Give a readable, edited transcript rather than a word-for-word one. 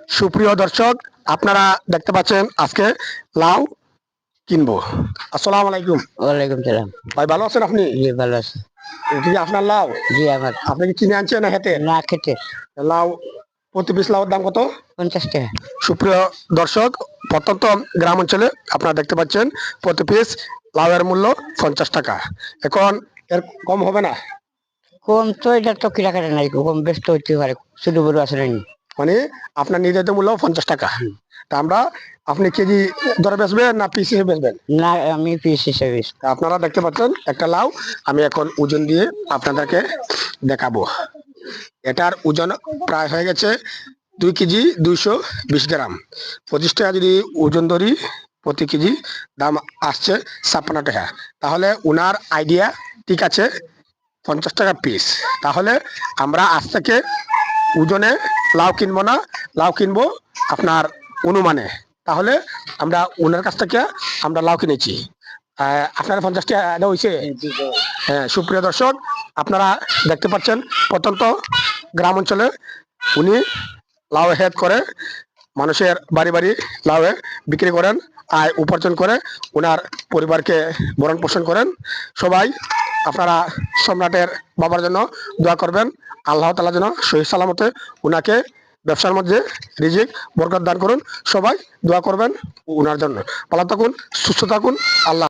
সুপ্রিয় দর্শক, আপনারা দেখতে পাচ্ছেন আজকে লাউ কিনবো। আসসালামু আলাইকুম। ওয়ালাইকুম সালাম। ভাই ভালো আছেন আপনি? জি ভালো আছি। এটা কি আপনার লাউ? জি আমার আপনি কি কিনে আনছেন না হেঁটে? না খেতে লাউ প্রতি পিস লাউর দাম কত? 50 টাকা। সুপ্রিয় দর্শক, প্রত্যন্ত গ্রাম অঞ্চলে আপনারা দেখতে পাচ্ছেন প্রতি পিস লাউয়ের মূল্য 50 টাকা। এখন এর কম হবে না? কম তো এটা তো কিরা কাটা নাই, কম ব্যস্ত হইতে পারে, ছোট বড় আছে নাই। মানে আপনার নির্ধারিত মূল্য 50 টাকা। তা আমরা, আপনি কেজি দরে বেচবেন না পিস হিসেবে বেচবেন? না আমি পিস হিসেবে তা আপনারা দেখতে পাচ্ছেন একটা লাউ আমি এখন ওজন দিয়ে আপনাদেরকে দেখাবো। এটার ওজন প্রায় হয়ে গেছে 2 কেজি 220 গ্রাম। 25 টাকা যদি ওজন ধরি, প্রতি কেজি দাম আসছে 56 টাকা। তাহলে উনার আইডিয়া ঠিক আছে, 50 টাকা পিস। তাহলে আমরা আজ থেকে ওজনে লাউ কিনবো না, লাউ কিনবো আপনার অনুমানে। তাহলে আমরা ওনার কাছ থেকে আমরা লাউ কিনেছি। আপনার 50 টাকা দেওয়া হয়েছে। হ্যাঁ, সুপ্রিয় দর্শক, আপনারা দেখতে পাচ্ছেন প্রত্যন্ত গ্রাম অঞ্চলে উনি লাউ হেড করে মানুষের বাড়ি বাড়ি লাউ বিক্রি করেন, আয় উপার্জন করে ওনার পরিবারকে ভরণ পোষণ করেন। সবাই আপনারা সম্রাটের বাবার জন্য দোয়া করবেন, আল্লাহ তাআলা যেন সহি সালামতে উনাকে ব্যবসার মধ্যে রিজিক বরকত দান করুন। সবাই দোয়া করবেন ওনার জন্য। ভালো থাকুন, সুস্থ থাকুন। আল্লাহ।